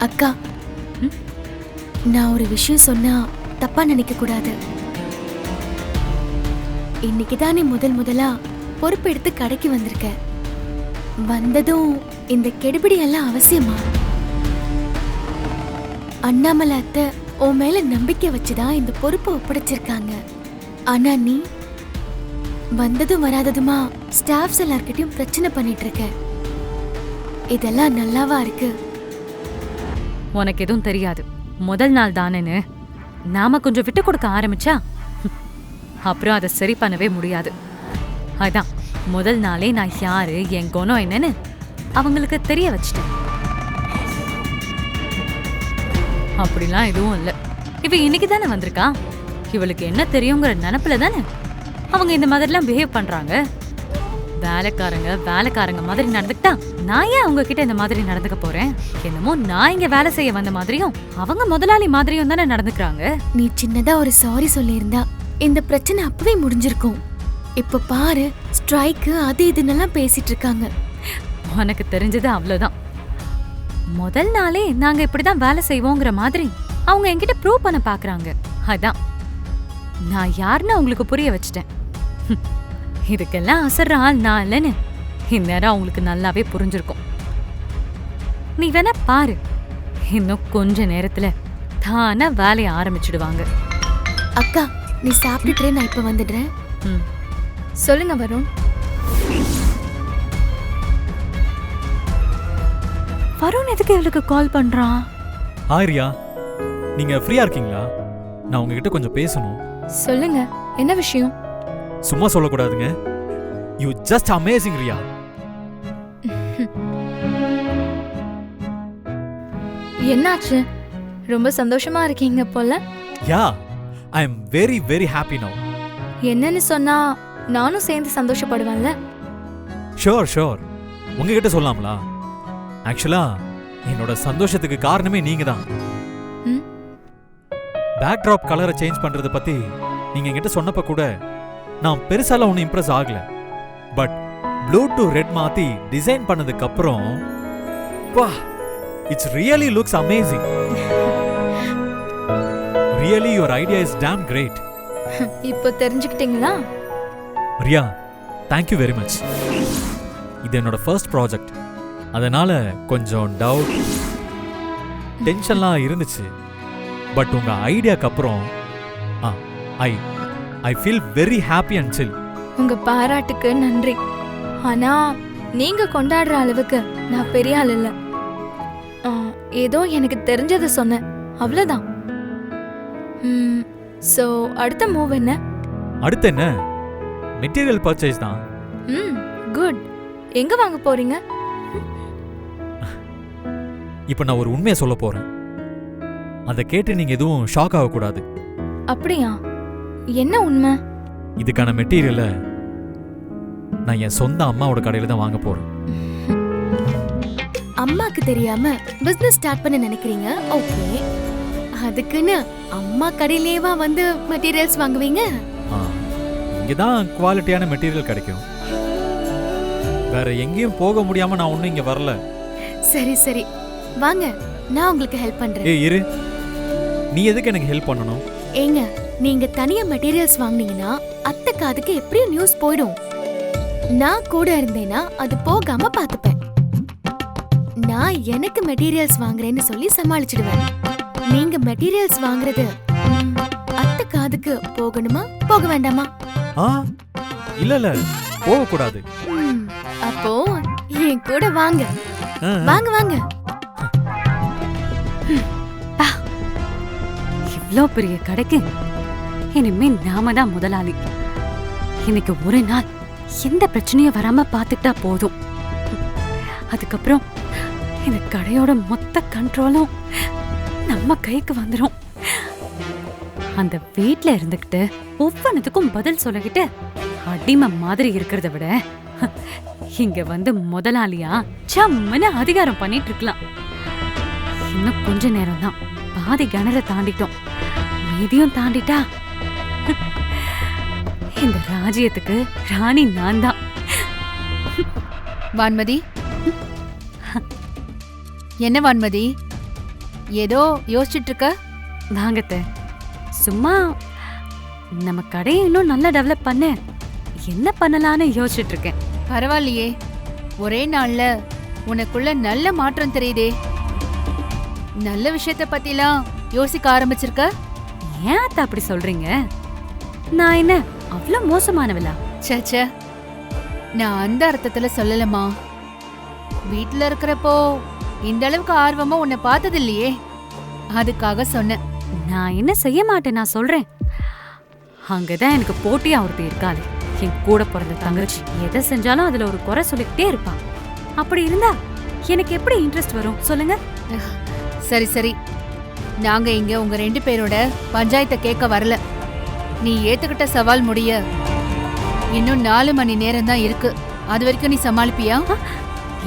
அக்கா, நான் ஒரு விஷயம் சொன்னா தப்பா நினைக்க கூடாது. இன்னைக்குதானே முதலா பொறுப்பு எடுத்து கடைக்கு வந்திருக்க. வந்ததும் இந்த கெடுபிடி எல்லாம் அவசியமா? அண்ணாமலை அத்தை உன் மேல நம்பிக்கை வச்சுதான் இந்த பொறுப்பை ஒப்படைச்சிருக்காங்க. ஆனா நீ வந்ததும் வராததுமா ஸ்டாஃப்ஸ் எல்லார்கிட்டயும் பிரச்சனை பண்ணிட்டு இருக்க. இதெல்லாம் நல்லாவா இருக்கு? உனக்கு எதுவும் தெரியாது. முதல் நாள் தானேன்னு நாம கொஞ்சம் விட்டு கொடுக்க ஆரம்பிச்சா அப்புறம் அதை சரி பண்ணவே முடியாது. அதான் முதல் நாளே நான் யாரு, என் குணம் என்னன்னு அவங்களுக்கு தெரிய வச்சிட்டேன். அப்படிலாம் எதுவும் இல்ல. இவ இன்னைக்கு தானே வந்திருக்கா. இவளுக்கு என்ன தெரியுங்கிற நினைப்புல தானே அவங்க இந்த மாதிரிலாம் பிஹேவ் பண்றாங்க. வேலைக்காரங்க மாதிரி நடந்துக்கிட்டா நான் ஏன் அவங்க கிட்ட இந்த மாதிரி நடந்துக்க போறேன்? என்னமோ நான் இங்க வேலை செய்ய வந்த மாதிரியும் அவங்க முதலாளி மாதிரியும் தானே நடந்துக்கிறாங்க. நீ சின்னதா ஒரு சாரி சொல்லியிருந்தா இந்த பிரச்சனை அப்பவே முடிஞ்சிருக்கும். இப்ப பாரு, ஸ்ட்ரைக்கு அது இதுன்னெல்லாம் பேசிட்டு இருக்காங்க. உனக்கு தெரிஞ்சது அவ்வளவுதான். முதல் நாளே நாங்க இப்படிதான் வேலை செய்வோங்கிற மாதிரி அவங்க என்கிட்ட ப்ரூவ் பண்ண பாக்குறாங்க. அதான் நான் யாருன்னு அவங்களுக்கு புரிய வச்சிட்டேன். இதுக்கெல்லாம் அசர்ற ஆள் நான் இல்லைன்னு இந்நேரம் அவங்களுக்கு நல்லாவே புரிஞ்சிருக்கும். நீ வேணா பாரு, இன்னும் கொஞ்ச நேரத்துல தானா வேலையை ஆரம்பிச்சிடுவாங்க. அக்கா, நீ சாப்பிட்டுட்டு நான் இப்ப வந்துடுறேன். சொல்லுங்க வருண். வருண் எதுக்கு இவளுக்கு கால் பண்றான்? ஹாய் ரியா, நீங்க ஃப்ரீயா இருக்கீங்களா? நான் உங்ககிட்ட கொஞ்சம் பேசணும். சொல்லுங்க, என்ன விஷயம்? சும்மா சொல்லக்கூடாதுங்க. You just amazing Riya. என்னாச்சு? ரொம்ப சந்தோஷமா இருக்கீங்க போல. Yeah, I am very very happy now. என்னன்னு சொன்னா நானும் சேர்ந்து சந்தோஷப்படுவேன்ல. Sure sure. உங்ககிட்ட சொல்லலாம்ல? ஆக்சுவலா என்னோட சந்தோஷத்துக்கு காரணமே நீங்க தான். பேக்ட்ராப் கலரை சேஞ்ச் பண்றத பத்தி நீங்க என்கிட்ட சொன்னப்ப கூட நான் பெருசாலாம் ஒன்றும் இம்ப்ரெஸ் ஆகல. பட் ப்ளூ டு ரெட் மாத்தி டிசைன் பண்ணதுக்கு அப்புறம் it's really looks amazing. Really your idea is damn great. இப்போ தெரிஞ்சுக்கிட்டீங்களா? Riya, thank you very much. இது என்னோட ஃபர்ஸ்ட் ப்ராஜெக்ட். அதனால கொஞ்சம் டவுட், டென்ஷன்லாம் இருந்துச்சு. பட் உங்க ஐடியாக்கு அப்புறம் I feel very happy and chill. உங்க பாராட்டுக்கு நன்றி. ஆனா நீங்க கொண்டாடுற அளவுக்கு நான் பெரிய ஆள் இல்ல. ஏதோ எனக்கு தெரிஞ்சதை சொன்னேன், அவ்வளவுதான். சோ அடுத்த மூவ் என்ன? அடுத்து என்ன? மெட்டீரியல் பர்ச்சேஸ் தான். குட். எங்க வாங்க போறீங்க? இப்போ நான் ஒரு உண்மையை சொல்ல போறேன். அதை கேட்டு நீங்க எதுவும் ஷாக் ஆகக்கூடாது. அப்படியா? என்ன உண்மை? இதுக்கான மெட்டீரியல நான் என் சொந்த அம்மாவோட கடையில தான் வாங்க போறேன். அம்மாக்கு தெரியாம பிசினஸ் ஸ்டார்ட் பண்ண நினைக்கிறீங்க? ஓகே, அதுக்குன்னு அம்மா கடையிலேவா வந்து மெட்டீரியல்ஸ் வாங்குவீங்க? இங்கதான் குவாலிட்டியான மெட்டீரியல் கிடைக்கும். வேற எங்கேயும் போக முடியாம நான் ஒன்னும் இங்க வரல. சரி சரி, வாங்க, நான் உங்களுக்கு ஹெல்ப் பண்றேன். ஏய் இரு, நீ எதுக்கு எனக்கு ஹெல்ப் பண்ணணும்? ஏங்க, நீங்க தனியா மெட்டீரியல்ஸ் வாங்குனீங்கன்னா அத்தை காதுக்கு எப்படியும் நியூஸ் போயிடும். நான் கூட இருந்தேனா அது போகாம பாத்துப்பேன். நான் எனக்கு மெட்டீரியல்ஸ் வாங்குறேன்னு சொல்லி சமாளிச்சிடுவேன். நீங்க மெட்டீரியல்ஸ் வாங்குறது அத்தை காதுக்கு போகணுமா போக வேண்டாமா? இல்ல இல்ல, போக கூடாது. அப்போ என் கூட வாங்க. வாங்க வாங்க. இவ்ளோ பெரிய கடைக்கு இனிமே நாம தான் முதலாளி. இன்னைக்கு ஒரு நாள் எந்த பிரச்சனையும் வராம பாத்துக்கிட்டா போதும். அதுக்கப்புறம் இந்த கடையோட மொத்த கண்ட்ரோலும் நம்ம கைக்கு வந்துடும். அந்த வீட்ல இருந்துகிட்டு ஒவ்வொன்றுத்துக்கும் பதில் சொல்லிக்கிட்டு அடிமை மாதிரி இருக்கிறத விட இங்க வந்து முதலாளியா சம்மன்னு அதிகாரம் பண்ணிட்டு இருக்கலாம். இன்னும் கொஞ்ச நேரம் தான், பாதி கிணற தாண்டிட்டோம். மீதியும் தாண்டிட்டா இந்த ராஜ்யத்துக்கு ராணி நான் தான். வான்மதி, என்ன வான்மதி, ஏதோ யோசிச்சுட்டு இருக்க? வாங்கத்த, சும்மா நம்ம கடையை இன்னும் நல்லா டெவலப் பண்ண என்ன பண்ணலான்னு யோசிச்சுட்டு இருக்கேன். பரவாயில்லையே, ஒரே நாள்ல உனக்குள்ள நல்ல மாற்றம் தெரியுதே. நல்ல விஷயத்த பத்திலாம் யோசிக்க ஆரம்பிச்சிருக்க? ஏன் அத்தை அப்படி சொல்றீங்க? நான் என்ன அவ்வளோ மோசமானவளா? ச்சே, நான் அந்த அர்த்தத்துல சொல்லலமா. வீட்ல இருக்கிறப்போ இந்த அளவுக்கு ஆர்வமா உன்னை பார்த்தது இல்லையே, அதுக்காக சொன்னேன். நான் என்ன செய்ய மாட்டேன், நான் சொல்றேன். அங்கதான் எனக்கு போட்டியா ஒருத்தர் இருக்காது. என் கூட பிறந்த தங்கச்சி எதை செஞ்சாலும் அதுல ஒரு குறை சொல்லிக்கிட்டே இருப்பான். அப்படி இருந்தா எனக்கு எப்படி இன்ட்ரெஸ்ட் வரும் சொல்லுங்க? சரி, நாங்க இங்க உங்க 2 பேரோட பஞ்சாயத்தை கேட்க வரல. நீ ஏத்துக்கிட்ட சவால் முடிய இன்னும் 4 மணி நேரம் தான் இருக்கு. அது வரைக்கும் நீ சமாளிப்பியா?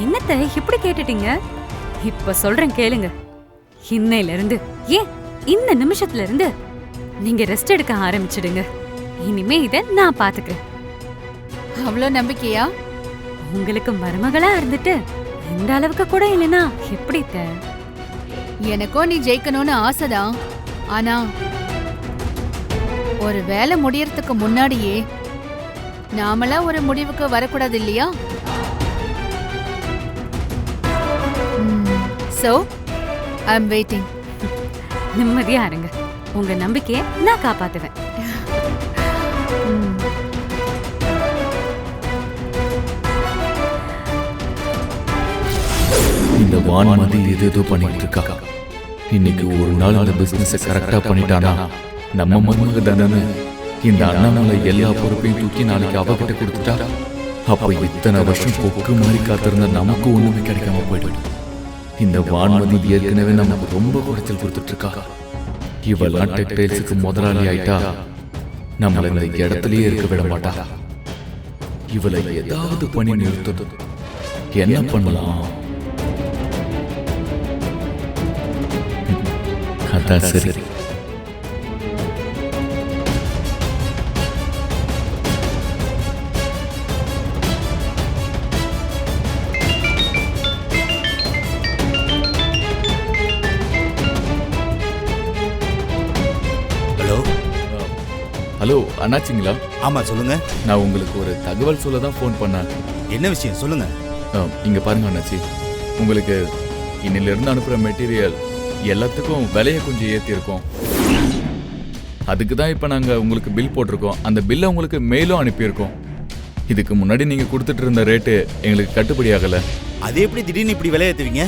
என்னத்த இப்படி கேட்டுட்டீங்க? இப்ப சொல்றேன் கேளுங்க. இன்னையில இருந்து, ஏன் இந்த நிமிஷத்துல இருந்து நீங்க ரெஸ்ட் எடுக்க ஆரம்பிச்சிடுங்க. இனிமே இத நான் பாத்துக்கிறேன். அவ்வளோ நம்பிக்கையா? உங்களுக்கு மருமகளா இருந்துட்டு இந்த அளவுக்கு கூட இல்லைன்னா எப்படி? எனக்கும் நீ ஜெயிக்கணும்னு ஆசைதான். ஆனா ஒரு வேலை முடியறதுக்கு முன்னாடியே நாமளா ஒரு முடிவுக்கு வரக்கூடாது இல்லையா? So, I'm waiting. நிம்மதியா இருங்க. உங்க நம்பிக்கையை நான் காப்பாத்துவேன். இந்த வான்மதி ஏதேதோ பண்ணிட்டு இருக்கா. இன்னைக்கு ஒரு நாள் அந்த பிசினஸ் கரெக்டா பண்ணிட்டானா நம்ம மருமக தானே இந்த அண்ணாமலை எல்லா பொறுப்பையும் தூக்கி நாளைக்கு அவகிட்ட கொடுத்துட்டா, அப்ப இத்தனை வருஷம் கொக்கு மாதிரி காத்திருந்த நமக்கு ஒண்ணுமே கிடைக்காம போயிடும். இந்த வான்மதி ஏற்கனவே நமக்கு ரொம்ப குறைச்சல் கொடுத்துட்டு இருக்கா. இவெல்லாம் டெக்டைல்ஸுக்கு முதலாளி ஆயிட்டா நம்மள இந்த இடத்துலயே இருக்க விட மாட்டா. இவளை ஏதாவது பண்ணி நிறுத்தணும். என்ன பண்ணலாம்? அதான் சரி. ஹலோ அண்ணாச்சிங்களா? ஆமா சொல்லுங்க. நான் உங்களுக்கு ஒரு தகவல் சொல்ல தான் ஃபோன் பண்ணேன். என்ன விஷயம் சொல்லுங்க. இங்க பாருங்க அண்ணாச்சி, உங்களுக்கு இன்னிலிருந்து அனுப்புற மெட்டீரியல் எல்லாத்துக்கும் விலையை கொஞ்சம் ஏற்றி இருக்கோம். அதுக்கு தான் இப்போ நாங்கள் உங்களுக்கு பில் போட்டிருக்கோம். அந்த பில்லை உங்களுக்கு மெயிலும் அனுப்பியிருக்கோம். இதுக்கு முன்னாடி நீங்கள் கொடுத்துட்டு இருந்த ரேட்டு எங்களுக்கு கட்டுப்படி ஆகலை. அது எப்படி திடீர்னு இப்படி விலை ஏற்றுவீங்க?